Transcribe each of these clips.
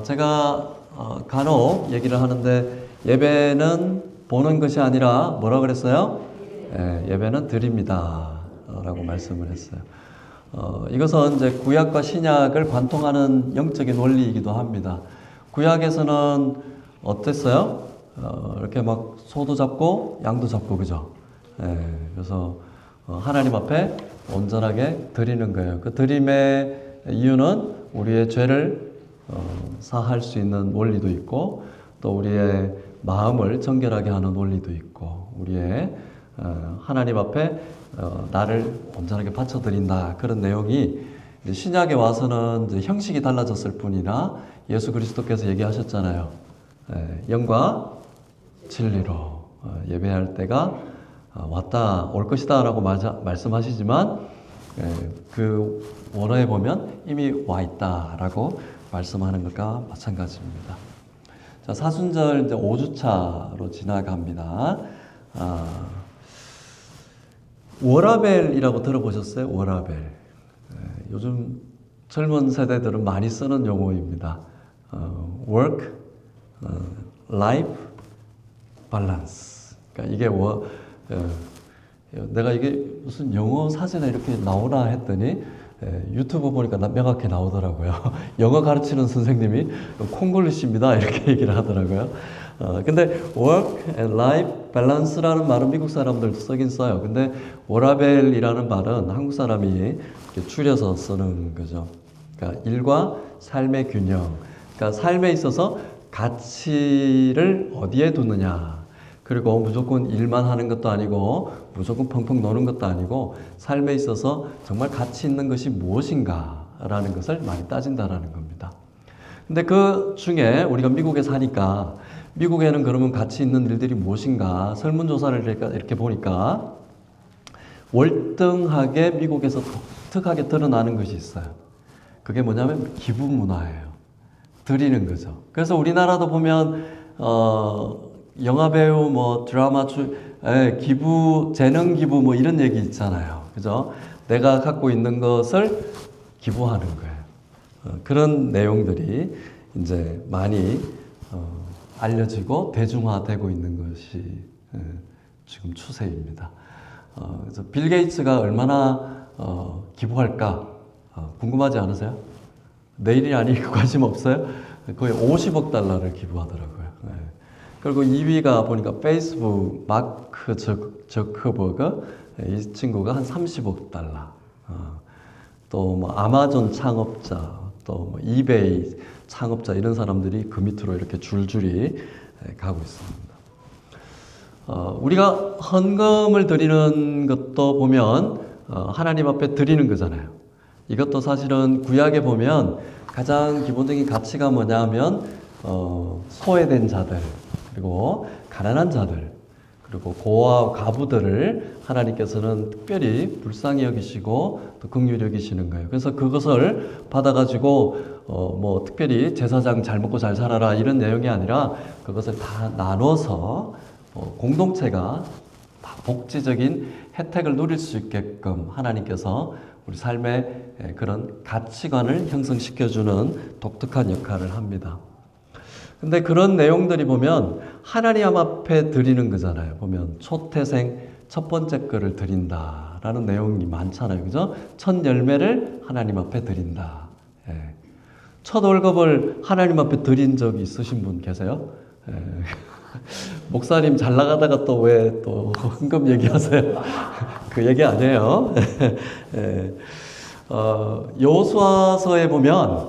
제가 간혹 얘기를 하는데 예배는 보는 것이 아니라 뭐라 그랬어요? 예배는 드립니다 라고 말씀을 했어요. 이것은 이제 구약과 신약을 관통하는 영적인 원리이기도 합니다. 구약에서는 어땠어요? 이렇게 막 소도 잡고 양도 잡고 그죠? 그래서 하나님 앞에 온전하게 드리는 거예요. 그 드림의 이유는 우리의 죄를 사할 수 있는 원리도 있고, 또 우리의 마음을 정결하게 하는 원리도 있고, 우리의 하나님 앞에 나를 온전하게 바쳐드린다, 그런 내용이 신약에 와서는 이제 형식이 달라졌을 뿐이나 예수 그리스도께서 얘기하셨잖아요. 영과 진리로 예배할 때가 왔다 올 것이다 라고 말씀하시지만 그 원어에 보면 이미 와 있다 라고 말씀하는 것과 마찬가지입니다. 자, 사순절 이제 5주차로 지나갑니다. 워라벨이라고 들어보셨어요? 워라벨. 요즘 젊은 세대들은 많이 쓰는 용어입니다. work, life, balance. 그러니까 이게 내가 이게 무슨 영어 사전에 이렇게 나오나 했더니 유튜브 보니까 명확히 나오더라고요. 영어 가르치는 선생님이 콩글리시입니다 이렇게 얘기를 하더라고요. 근데 work and life balance라는 말은 미국 사람들도 쓰긴 써요. 근데 워라벨이라는 말은 한국 사람이 이렇게 줄여서 쓰는 거죠. 그러니까 일과 삶의 균형. 그러니까 삶에 있어서 가치를 어디에 두느냐. 그리고 무조건 일만 하는 것도 아니고 무조건 펑펑 노는 것도 아니고 삶에 있어서 정말 가치 있는 것이 무엇인가라는 것을 많이 따진다라는 겁니다. 근데 그 중에 우리가 미국에 사니까 미국에는 그러면 가치 있는 일들이 무엇인가 설문조사를 이렇게 보니까 월등하게 미국에서 독특하게 드러나는 것이 있어요. 그게 뭐냐면 기부 문화예요. 드리는 거죠. 그래서 우리나라도 보면 영화배우, 뭐 드라마 기부, 재능 기부 뭐 이런 얘기 있잖아요. 그죠? 내가 갖고 있는 것을 기부하는 거예요. 그런 내용들이 이제 많이 알려지고 대중화되고 있는 것이 지금 추세입니다. 그래서 빌 게이츠가 얼마나 기부할까 궁금하지 않으세요? 내일이 아니고 관심 없어요? 거의 50억 달러를 기부하더라고요. 그리고 2위가 보니까 페이스북 마크 저커버그, 이 친구가 한 30억 달러. 또 뭐 아마존 창업자, 또 뭐 이베이 창업자 이런 사람들이 그 밑으로 이렇게 줄줄이 가고 있습니다. 우리가 헌금을 드리는 것도 보면 하나님 앞에 드리는 거잖아요. 이것도 사실은 구약에 보면 가장 기본적인 가치가 뭐냐면 소외된 자들, 그리고 가난한 자들, 그리고 고아와 과부들을 하나님께서는 특별히 불쌍히 여기시고 또 긍휼히 여기시는 거예요. 그래서 그것을 받아가지고 뭐 특별히 제사장 잘 먹고 잘 살아라 이런 내용이 아니라 그것을 다 나눠서 공동체가 다 복지적인 혜택을 누릴 수 있게끔 하나님께서 우리 삶의 그런 가치관을 형성시켜주는 독특한 역할을 합니다. 근데 그런 내용들이 보면 하나님 앞에 드리는 거잖아요. 보면 초태생 첫 번째 거를 드린다라는 내용이 많잖아요. 그죠? 첫 열매를 하나님 앞에 드린다. 첫 월급을 하나님 앞에 드린 적이 있으신 분 계세요? 목사님 잘 나가다가 또 왜 또 헌금 얘기하세요? 그 얘기 아니에요. 여호수아서에 보면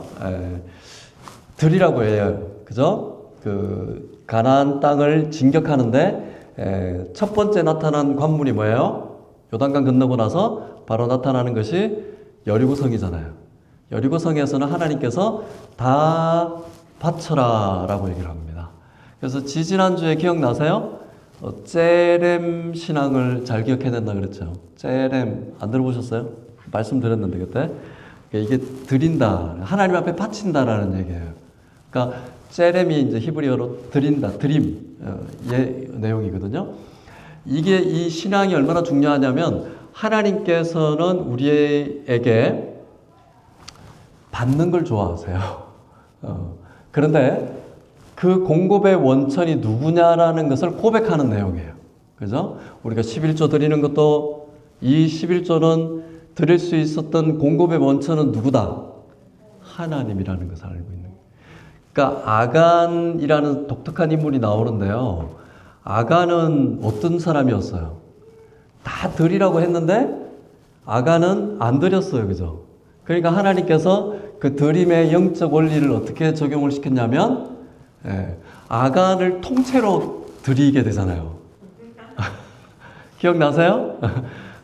드리라고 해요. 그죠? 그 가나안 땅을 진격하는데 첫 번째 나타난 관문이 뭐예요? 요단강 건너고 나서 바로 나타나는 것이 여리고성이잖아요. 여리고성에서는 하나님께서 다 바쳐라 라고 얘기를 합니다. 그래서 지지난주에 기억나세요? 째렘 신앙을 잘 기억해야 된다 그랬죠. 째렘 안 들어보셨어요? 말씀드렸는데 그때 이게 드린다, 하나님 앞에 바친다라는 얘기예요. 그러니까 째렘이 이제 히브리어로 드린다, 드림 내용이거든요. 이게 이 신앙이 얼마나 중요하냐면 하나님께서는 우리에게 받는 걸 좋아하세요. 그런데 그 공급의 원천이 누구냐라는 것을 고백하는 내용이에요. 그죠? 우리가 11조 드리는 것도 이 11조는 드릴 수 있었던 공급의 원천은 누구다? 하나님이라는 것을 알고 있는 거예요. 그러니까 아간이라는 독특한 인물이 나오는데요. 아간은 어떤 사람이었어요? 다 드리라고 했는데 아간은 안 드렸어요. 그죠? 그러니까 하나님께서 그 드림의 영적 원리를 어떻게 적용을 시켰냐면 아간을 통째로 드리게 되잖아요. 기억나세요?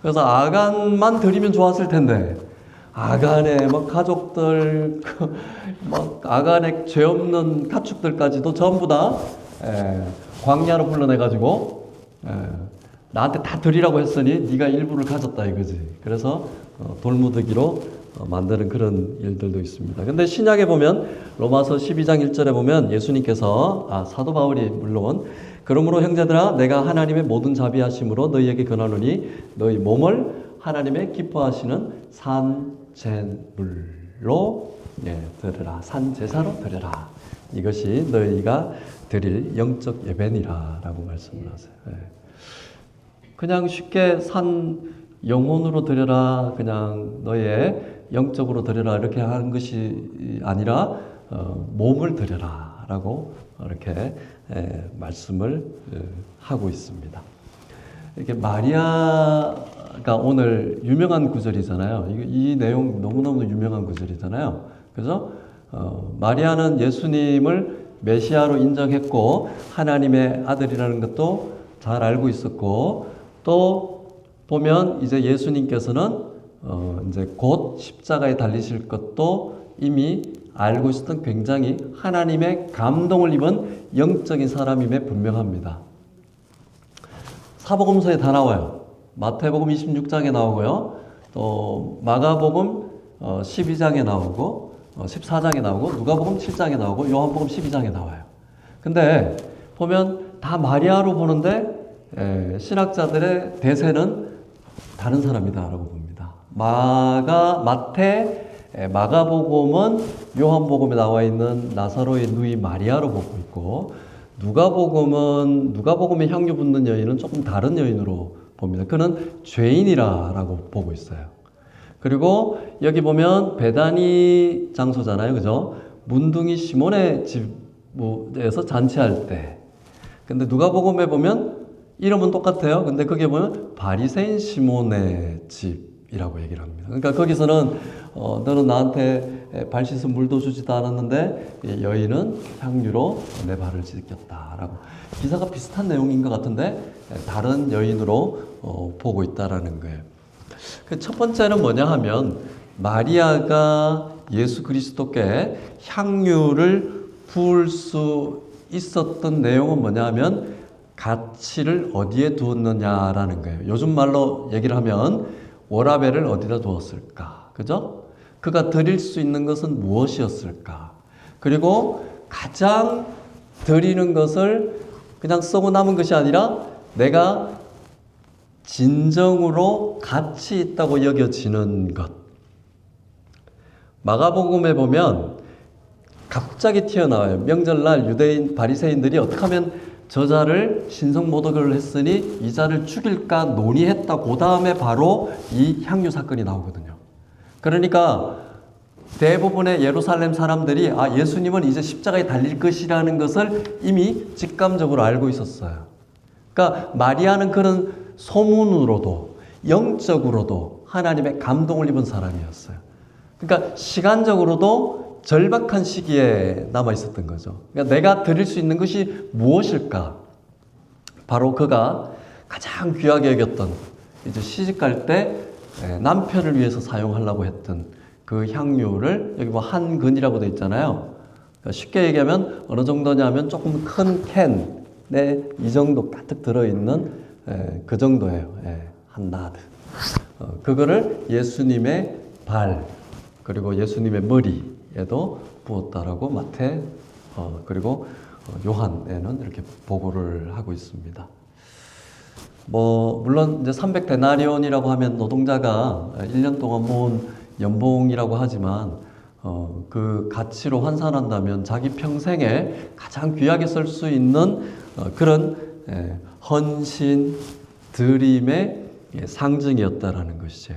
그래서 아간만 드리면 좋았을 텐데 아간의 뭐 가족들, 뭐 아간의 죄 없는 가축들까지도 전부 다 광야로 불러내가지고 나한테 다 드리라고 했으니 네가 일부를 가졌다 이거지. 그래서 돌무더기로 만드는 그런 일들도 있습니다. 근데 신약에 보면 로마서 12장 1절에 보면 예수님께서 사도 바울이 물론 그러므로 형제들아 내가 하나님의 모든 자비하심으로 너희에게 권하노니 너희 몸을 하나님의 기뻐하시는 산제물로 드려라. 산제사로 드려라. 이것이 너희가 드릴 영적 예배니라 라고 말씀을 하세요. 그냥 쉽게 산 영혼으로 드려라, 그냥 너의 영적으로 드려라 이렇게 하는 것이 아니라 몸을 드려라 라고 이렇게 말씀을 하고 있습니다. 이렇게 마리아가 오늘 유명한 구절이잖아요. 이 내용 너무너무 유명한 구절이잖아요. 그죠? 마리아는 예수님을 메시아로 인정했고 하나님의 아들이라는 것도 잘 알고 있었고 또 보면 이제 예수님께서는 이제 곧 십자가에 달리실 것도 이미 알고 있었던 굉장히 하나님의 감동을 입은 영적인 사람임에 분명합니다. 사복음서에 다 나와요. 마태복음 26장에 나오고요. 또 마가복음 12장에 나오고 14장에 나오고 누가복음 7장에 나오고 요한복음 12장에 나와요. 근데 보면 다 마리아로 보는데 신학자들의 대세는 다른 사람이다라고 봅니다. 마태, 마가복음은 요한복음에 나와 있는 나사로의 누이 마리아로 보고 있고 누가복음의 향유 붓는 여인은 조금 다른 여인으로 봅니다. 그는 죄인이라고 보고 있어요. 그리고 여기 보면 베다니 장소잖아요. 그죠? 문둥이 시몬의 집에서 잔치할 때. 근데 누가복음에 보면 이름은 똑같아요. 근데 거기에 보면 바리새인 시몬의 집이라고 얘기를 합니다. 그러니까 거기서는 너는 나한테 발 씻은 물도 주지도 않았는데 여인은 향유로 내 발을 씻겼다라고. 기사가 비슷한 내용인 것 같은데 다른 여인으로 보고 있다라는 거예요. 첫 번째는 뭐냐 하면 마리아가 예수 그리스도께 향유를 부을 수 있었던 내용은 뭐냐 하면 가치를 어디에 두었느냐라는 거예요. 요즘 말로 얘기를 하면 워라벨을 어디다 두었을까? 그죠? 그가 드릴 수 있는 것은 무엇이었을까? 그리고 가장 드리는 것을 그냥 쓰고 남은 것이 아니라 내가 진정으로 가치 있다고 여겨지는 것. 마가복음에 보면 갑자기 튀어나와요. 명절날 유대인 바리새인들이 어떻게 하면 저자를 신성모독을 했으니 이 자를 죽일까 논의했다. 그 다음에 바로 이 향유 사건이 나오거든요. 그러니까 대부분의 예루살렘 사람들이 예수님은 이제 십자가에 달릴 것이라는 것을 이미 직감적으로 알고 있었어요. 그러니까 마리아는 그런 소문으로도 영적으로도 하나님의 감동을 입은 사람이었어요. 그러니까 시간적으로도 절박한 시기에 남아 있었던 거죠. 그러니까 내가 드릴 수 있는 것이 무엇일까? 바로 그가 가장 귀하게 여겼던 이제 시집갈 때 남편을 위해서 사용하려고 했던 그 향유를 여기 뭐 한 근이라고 되어 있잖아요. 그러니까 쉽게 얘기하면 어느 정도냐면 조금 큰 캔에 이 정도 가득 들어있는 그 정도예요. 한 나드. 그거를 예수님의 발 그리고 예수님의 머리에도 부었다라고 마태 그리고 요한에는 이렇게 보고를 하고 있습니다. 물론 이제 300데나리온이라고 하면 노동자가 1년 동안 모은 연봉이라고 하지만 그 가치로 환산한다면 자기 평생에 가장 귀하게 쓸 수 있는 그런 헌신, 드림의 상징이었다라는 것이죠.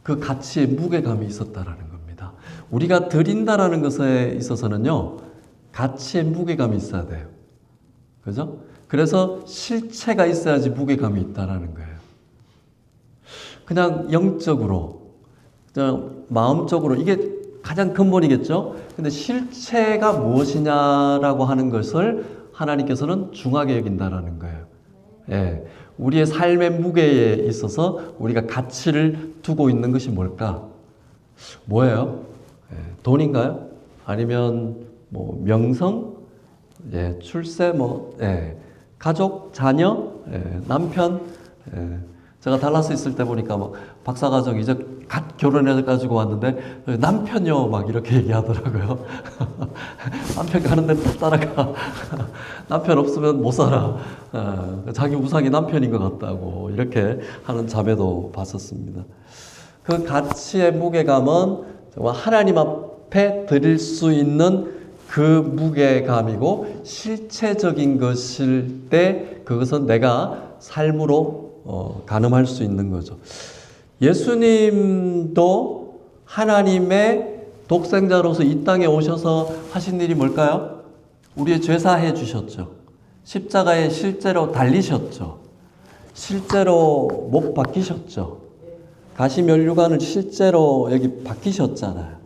그 가치에 무게감이 있었다라는 겁니다. 우리가 드린다라는 것에 있어서는요, 가치에 무게감이 있어야 돼요. 그죠? 그래서 실체가 있어야지 무게감이 있다라는 거예요. 그냥 영적으로, 그냥 마음적으로, 이게 가장 근본이겠죠? 근데 실체가 무엇이냐라고 하는 것을 하나님께서는 중하게 여긴다라는 거예요. 예. 우리의 삶의 무게에 있어서 우리가 가치를 두고 있는 것이 뭘까? 뭐예요? 예. 돈인가요? 아니면 뭐 명성? 예. 출세? 예. 가족? 자녀? 예. 남편? 예. 제가 달라스 있을 때 보니까 막 박사과정 이제 갓 결혼해가지고 왔는데 남편요 막 이렇게 얘기하더라고요. 남편 가는 데는 못 따라가. 남편 없으면 못 살아. 자기 우상이 남편인 것 같다고 이렇게 하는 자매도 봤었습니다. 그 가치의 무게감은 정말 하나님 앞에 드릴 수 있는 그 무게감이고 실체적인 것일 때 그것은 내가 삶으로 가늠할 수 있는 거죠. 예수님도 하나님의 독생자로서 이 땅에 오셔서 하신 일이 뭘까요? 우리의 죄 사해 주셨죠. 십자가에 실제로 달리셨죠. 실제로 못 박히셨죠. 가시면류관을 실제로 여기 박히셨잖아요.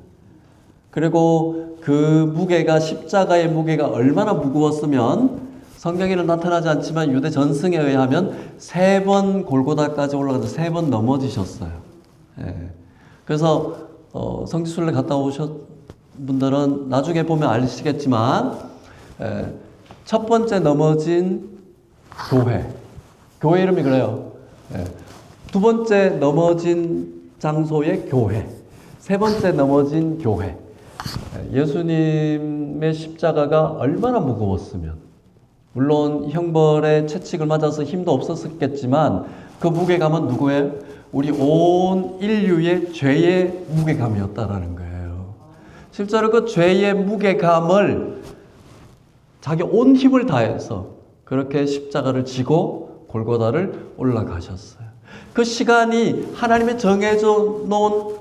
그리고 그 무게가 십자가의 무게가 얼마나 무거웠으면 성경에는 나타나지 않지만 유대 전승에 의하면 3번 골고다까지 올라가서 3번 넘어지셨어요. 예. 그래서 성지순례 갔다 오신 분들은 나중에 보면 아시겠지만 첫 번째 넘어진 교회 이름이 그래요. 예. 두 번째 넘어진 장소의 교회, 세 번째 넘어진 교회. 예수님의 십자가가 얼마나 무거웠으면, 물론 형벌의 채찍을 맞아서 힘도 없었겠지만 그 무게감은 누구예요? 우리 온 인류의 죄의 무게감이었다라는 거예요. 실제로 그 죄의 무게감을 자기 온 힘을 다해서 그렇게 십자가를 지고 골고다를 올라가셨어요. 그 시간이 하나님의 정해져 놓은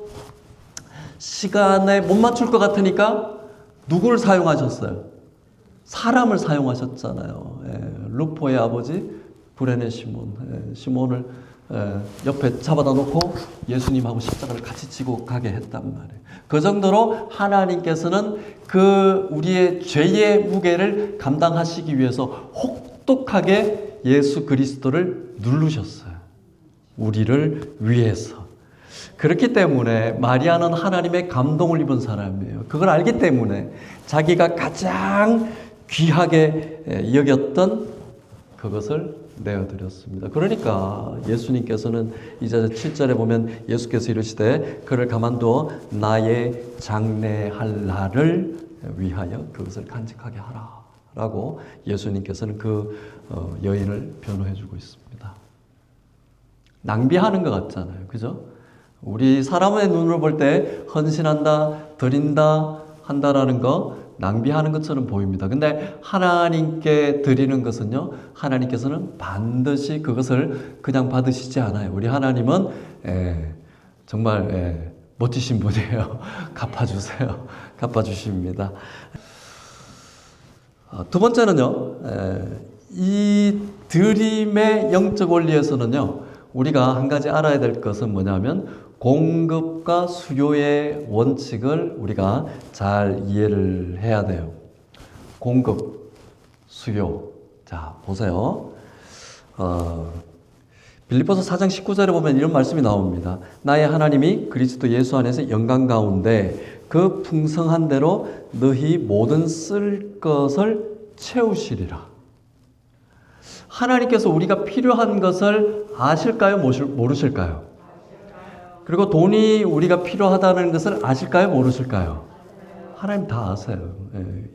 시간에 못 맞출 것 같으니까 누구를 사용하셨어요? 사람을 사용하셨잖아요. 루포의 아버지 구레네 시몬, 시몬을 옆에 잡아다 놓고 예수님하고 십자가를 같이 지고 가게 했단 말이에요. 그 정도로 하나님께서는 그 우리의 죄의 무게를 감당하시기 위해서 혹독하게 예수 그리스도를 누르셨어요. 우리를 위해서. 그렇기 때문에 마리아는 하나님의 감동을 입은 사람이에요. 그걸 알기 때문에 자기가 가장 귀하게 여겼던 그것을 내어드렸습니다. 그러니까 예수님께서는 이제 7절에 보면 예수께서 이르시되 그를 가만두어 나의 장래할 날을 위하여 그것을 간직하게 하라 라고 예수님께서는 그 여인을 변호해 주고 있습니다. 낭비하는 것 같잖아요. 그죠? 우리 사람의 눈으로 볼 때 헌신한다, 드린다, 한다라는 거 낭비하는 것처럼 보입니다. 근데 하나님께 드리는 것은요, 하나님께서는 반드시 그것을 그냥 받으시지 않아요. 우리 하나님은 정말 멋지신 분이에요. 갚아주세요. 갚아주십니다. 두 번째는요, 이 드림의 영적 원리에서는요, 우리가 한 가지 알아야 될 것은 뭐냐면 공급과 수요의 원칙을 우리가 잘 이해를 해야 돼요. 공급, 수요. 자, 보세요. 빌립보서 4장 19절에 보면 이런 말씀이 나옵니다. 나의 하나님이 그리스도 예수 안에서 영광 가운데 그 풍성한 대로 너희 모든 쓸 것을 채우시리라. 하나님께서 우리가 필요한 것을 아실까요? 모르실까요? 그리고 돈이 우리가 필요하다는 것을 아실까요? 모르실까요? 하나님 다 아세요.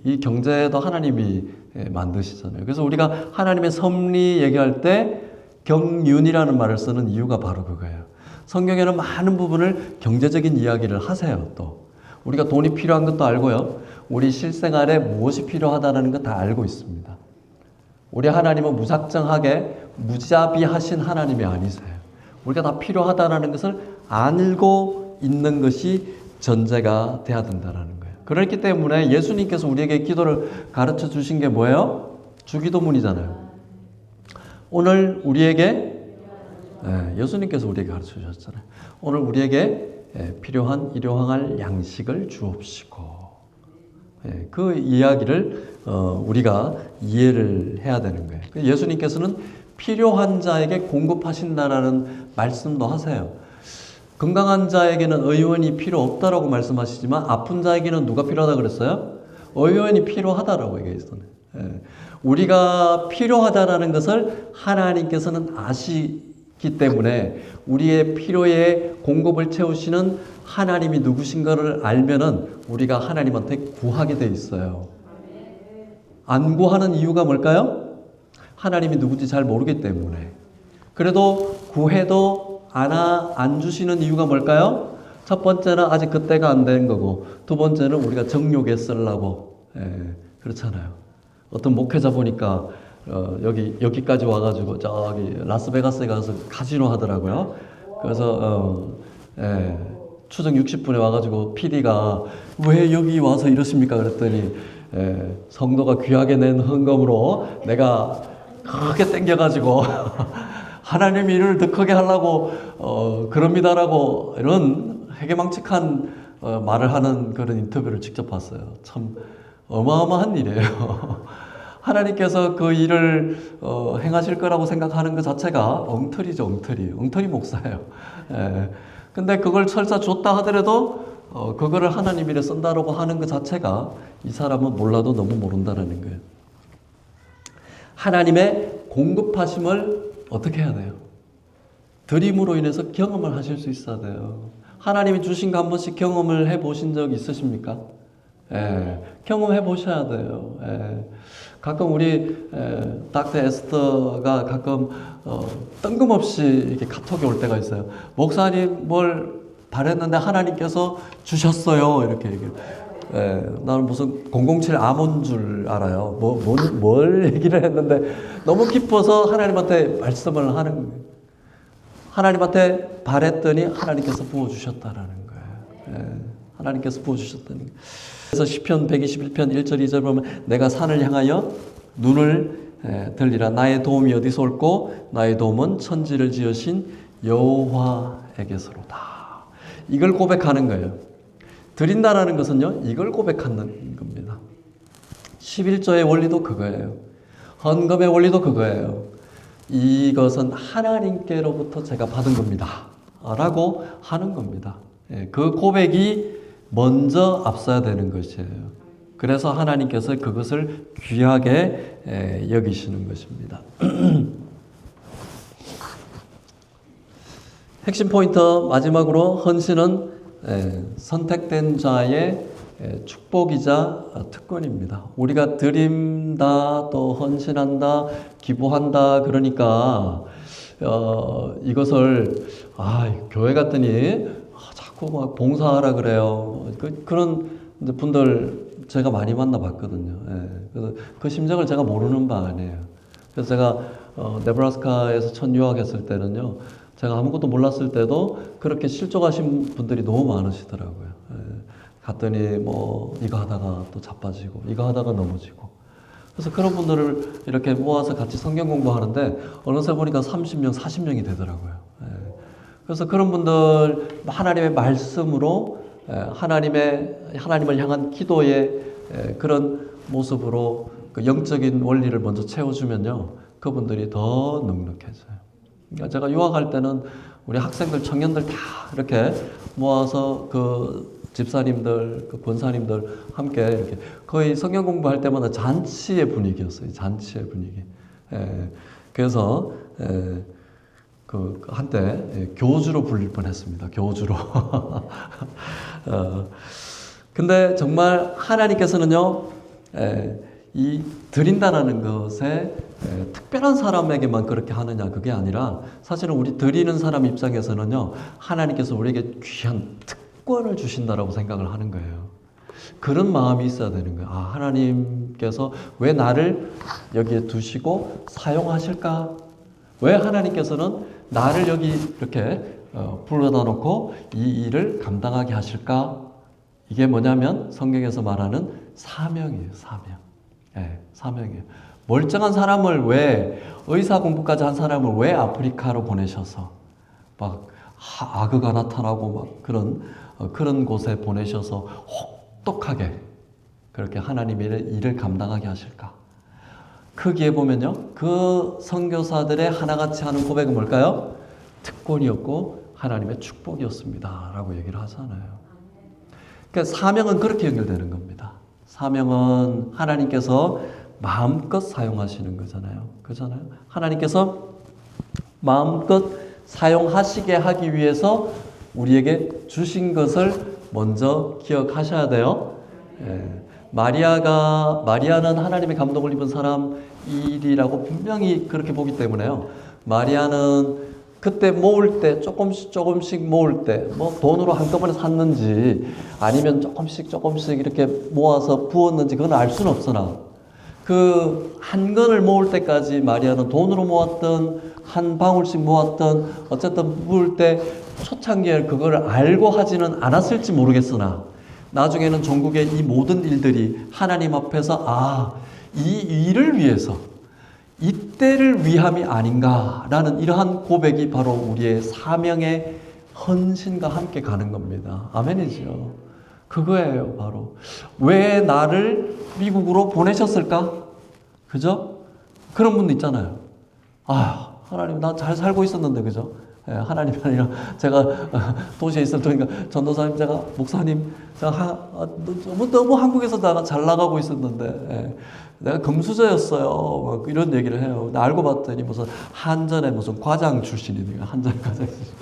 이 경제도 하나님이 만드시잖아요. 그래서 우리가 하나님의 섭리 얘기할 때 경륜이라는 말을 쓰는 이유가 바로 그거예요. 성경에는 많은 부분을 경제적인 이야기를 하세요. 또 우리가 돈이 필요한 것도 알고요. 우리 실생활에 무엇이 필요하다는 거 다 알고 있습니다. 우리 하나님은 무작정하게 무자비하신 하나님이 아니세요. 우리가 다 필요하다는 것을 알고 있는 것이 전제가 돼야 된다는 거예요. 그렇기 때문에 예수님께서 우리에게 기도를 가르쳐 주신 게 뭐예요? 주기도문이잖아요. 오늘 우리에게 예수님께서 우리에게 가르쳐 주셨잖아요. 오늘 우리에게 필요한 일용할 양식을 주옵시고, 그 이야기를 우리가 이해를 해야 되는 거예요. 예수님께서는 필요한 자에게 공급하신다라는 말씀도 하세요. 건강한 자에게는 의원이 필요 없다라고 말씀하시지만 아픈 자에게는 누가 필요하다 그랬어요? 의원이 필요하다라고 얘기했어요. 우리가 필요하다라는 것을 하나님께서는 아시기 때문에 우리의 필요의 공급을 채우시는 하나님이 누구신가를 알면은 우리가 하나님한테 구하게 돼 있어요. 안 구하는 이유가 뭘까요? 하나님이 누군지 잘 모르기 때문에. 그래도 구해도 안 주시는 이유가 뭘까요? 첫 번째는 아직 그때가 안 된 거고, 두 번째는 우리가 정욕에 쓰려고. 그렇잖아요. 어떤 목회자 보니까 여기까지 와가지고 저기 라스베가스에 가서 카지노 하더라고요. 그래서 추정 60분에 와가지고 PD가 왜 여기 와서 이러십니까? 그랬더니 성도가 귀하게 낸 헌금으로 내가 크게 땡겨가지고 하나님의 일을 더 크게 하려고 그럽니다라고 이런 해괴망측한 말을 하는 그런 인터뷰를 직접 봤어요. 참 어마어마한 일이에요. 하나님께서 그 일을 행하실 거라고 생각하는 것 자체가 엉터리죠, 엉터리 목사예요. 근데 그걸 설사 줬다 하더라도 그거를 하나님 일에 쓴다라고 하는 것 자체가 이 사람은 몰라도 너무 모른다라는 거예요. 하나님의 공급하심을 어떻게 해야 돼요? 드림으로 인해서 경험을 하실 수 있어야 돼요. 하나님이 주신 거 한 번씩 경험을 해보신 적 있으십니까? 경험해 보셔야 돼요. 가끔 우리 닥터 에스터가 가끔 뜬금없이 이렇게 카톡이 올 때가 있어요. 목사님 뭘 바랬는데 하나님께서 주셨어요. 이렇게 얘기해요. 나는 무슨 007 암호인 줄 알아요. 뭘 얘기를 했는데 너무 기뻐서 하나님한테 말씀을 하는 거예요. 하나님한테 바랬더니 하나님께서 부어주셨다라는 거예요. 하나님께서 부어주셨다는 거예요. 그래서 시편 121편 1절 2절 보면 내가 산을 향하여 눈을 들리라. 나의 도움이 어디서 올고 나의 도움은 천지를 지으신 여호와에게서로다. 이걸 고백하는 거예요. 드린다라는 것은요, 이걸 고백하는 겁니다. 11조의 원리도 그거예요. 헌금의 원리도 그거예요. 이것은 하나님께로부터 제가 받은 겁니다. 라고 하는 겁니다. 그 고백이 먼저 앞서야 되는 것이에요. 그래서 하나님께서 그것을 귀하게 여기시는 것입니다. 핵심 포인트 마지막으로 헌신은 선택된 자의 축복이자 특권입니다. 우리가 드린다, 또 헌신한다, 기부한다 그러니까 이것을 교회 갔더니 자꾸 막 봉사하라 그래요. 그런 분들 제가 많이 만나봤거든요. 그래서 그 심정을 제가 모르는 바 아니에요. 그래서 제가 네브라스카에서 첫 유학했을 때는요, 제가 아무것도 몰랐을 때도 그렇게 실족하신 분들이 너무 많으시더라고요. 갔더니 뭐 이거 하다가 또 자빠지고 이거 하다가 넘어지고. 그래서 그런 분들을 이렇게 모아서 같이 성경 공부하는데 어느새 보니까 30명, 40명이 되더라고요. 그래서 그런 분들 하나님의 말씀으로 하나님을 향한 기도의 그런 모습으로 그 영적인 원리를 먼저 채워주면요, 그분들이 더 넉넉해져요. 그러니까 제가 유학할 때는 우리 학생들, 청년들 다 이렇게 모아서 그 집사님들, 그 권사님들 함께 이렇게 거의 성경 공부할 때마다 잔치의 분위기였어요. 잔치의 분위기. 그래서 그 한때 교주로 불릴 뻔했습니다. 교주로. 근데 정말 하나님께서는요, 이 드린다라는 것에 특별한 사람에게만 그렇게 하느냐 그게 아니라 사실은 우리 드리는 사람 입장에서는요 하나님께서 우리에게 귀한 특권을 주신다라고 생각을 하는 거예요. 그런 마음이 있어야 되는 거예요. 아, 하나님께서 왜 나를 여기에 두시고 사용하실까? 왜 하나님께서는 나를 여기 이렇게 불러다 놓고 이 일을 감당하게 하실까? 이게 뭐냐면 성경에서 말하는 사명이에요. 사명. 네, 사명이에요. 멀쩡한 사람을 왜 의사 공부까지 한 사람을 왜 아프리카로 보내셔서 막 악어가 나타나고 막 그런 곳에 보내셔서 혹독하게 그렇게 하나님의 일을 감당하게 하실까? 크기에 보면요, 그 선교사들의 하나같이 하는 고백은 뭘까요? 특권이었고 하나님의 축복이었습니다라고 얘기를 하잖아요. 그러니까 사명은 그렇게 연결되는 겁니다. 사명은 하나님께서 마음껏 사용하시는 거잖아요. 그렇잖아요. 하나님께서 마음껏 사용하시게 하기 위해서 우리에게 주신 것을 먼저 기억하셔야 돼요. 예. 마리아는 하나님의 감동을 입은 사람이라고 분명히 그렇게 보기 때문에요. 마리아는 그때 모을 때 조금씩 모을 때 뭐 돈으로 한꺼번에 샀는지 아니면 조금씩 이렇게 모아서 부었는지 그건 알 수는 없으나 그 한 건을 모을 때까지 마리아는 돈으로 모았던 한 방울씩 모았던 어쨌든 부을 때 초창기에 그걸 알고 하지는 않았을지 모르겠으나 나중에는 전국의 이 모든 일들이 하나님 앞에서 이 일을 위해서 이때를 위함이 아닌가라는 이러한 고백이 바로 우리의 사명의 헌신과 함께 가는 겁니다. 아멘이죠. 그거예요, 바로. 왜 나를 미국으로 보내셨을까? 그죠? 그런 분도 있잖아요. 하나님, 나 잘 살고 있었는데, 그죠? 하나님이 아니라 제가 도시에 있을 테니까 전도사님, 제가 목사님, 제가 너무 한국에서 잘 나가고 있었는데 내가 금수저였어요. 막 이런 얘기를 해요. 알고 봤더니 무슨 한전의 무슨 과장 출신이니까 한전 과장 출신.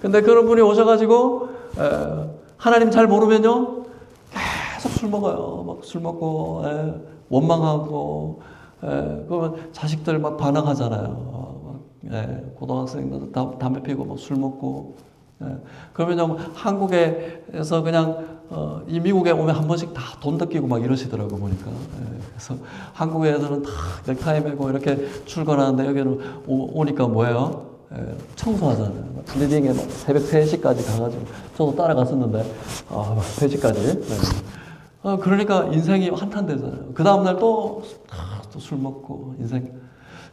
근데 그런 분이 오셔가지고 하나님 잘 모르면요 계속 술 먹어요. 막 술 먹고 원망하고 그러면 자식들 막 반항하잖아요. 고등학생들 담배 피고 막 술 먹고 그러면 한국에서 그냥 이 미국에 오면 한 번씩 다 돈 뜯기고 막 이러시더라고 보니까. 그래서 한국에서는 다 넥타이 매고 이렇게 출근하는데 여기는 오니까 뭐예요? 청소하잖아요. 빌딩에 막 새벽 3시까지 가가지고 저도 따라갔었는데 막 3시까지. 그러니까 인생이 한탄되잖아요. 그 다음날 또 술 먹고 인생.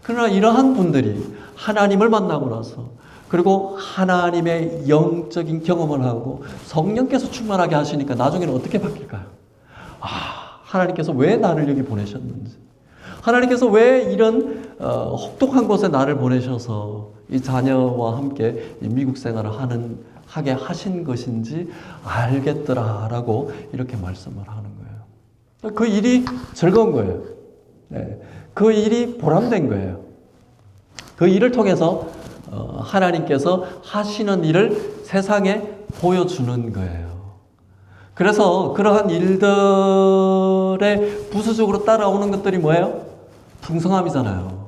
그러나 이러한 분들이 하나님을 만나고 나서 그리고 하나님의 영적인 경험을 하고 성령께서 충만하게 하시니까 나중에는 어떻게 바뀔까요? 하나님께서 왜 나를 여기 보내셨는지, 하나님께서 왜 이런 혹독한 곳에 나를 보내셔서 이 자녀와 함께 이 미국 생활을 하게 하신 것인지 알겠더라라고 이렇게 말씀을 하는 거예요. 그 일이 즐거운 거예요. 그 일이 보람된 거예요. 그 일을 통해서 하나님께서 하시는 일을 세상에 보여주는 거예요. 그래서 그러한 일들에 부수적으로 따라오는 것들이 뭐예요? 풍성함이잖아요.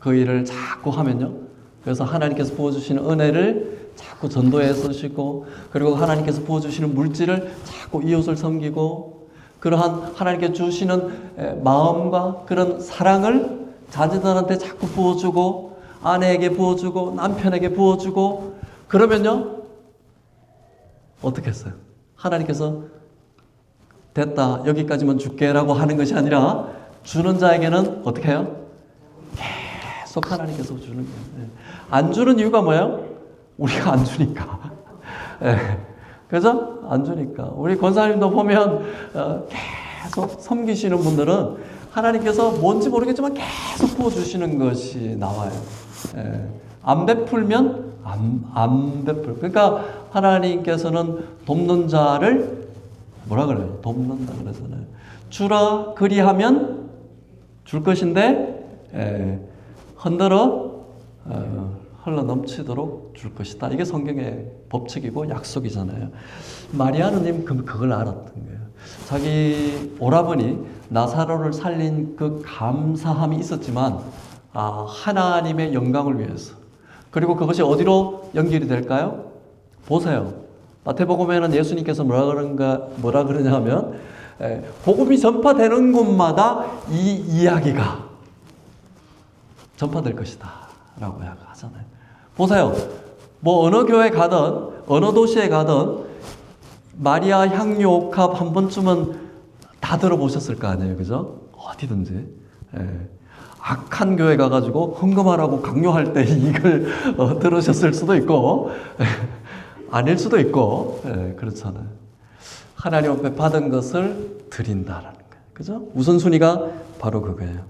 그 일을 자꾸 하면요. 그래서 하나님께서 부어주시는 은혜를 자꾸 전도에 쓰시고 그리고 하나님께서 부어주시는 물질을 자꾸 이웃을 섬기고 그러한 하나님께 주시는 마음과 그런 사랑을 자녀들한테 자꾸 부어주고 아내에게 부어주고 남편에게 부어주고 그러면요 어떻게 했어요? 하나님께서 됐다 여기까지만 줄게라고 하는 것이 아니라 주는 자에게는 어떻게 해요? 계속 하나님께서 주는 거예요. 안 주는 이유가 뭐예요? 우리가 안 주니까. 그죠? 안 주니까. 우리 권사님도 보면 계속 섬기시는 분들은 하나님께서 뭔지 모르겠지만 계속 부어주시는 것이 나와요. 안 베풀면 안 베풀. 그러니까 하나님께서는 돕는 자를 뭐라 그래요? 돕는다 그러잖아요. 주라 그리하면 줄 것인데 흔들어 흘러 넘치도록 줄 것이다. 이게 성경의 법칙이고 약속이잖아요. 마리아는 그걸 알았던 거예요. 자기 오라버니 나사로를 살린 그 감사함이 있었지만 하나님의 영광을 위해서. 그리고 그것이 어디로 연결이 될까요? 보세요. 마태복음에는 예수님께서 뭐라 그러냐 하면 복음이 전파되는 곳마다 이 이야기가 전파될 것이다 라고 하잖아요. 보세요. 뭐 어느 교회 가든 어느 도시에 가든 마리아 향유 옥합 한 번쯤은 다 들어보셨을 거 아니에요. 그죠? 어디든지. 악한 교회 가가지고 헌금하라고 강요할 때 이걸 들으셨을 수도 있고 아닐 수도 있고 그렇잖아요. 하나님 앞에 받은 것을 드린다라는 거예요. 그죠? 우선순위가 바로 그거예요.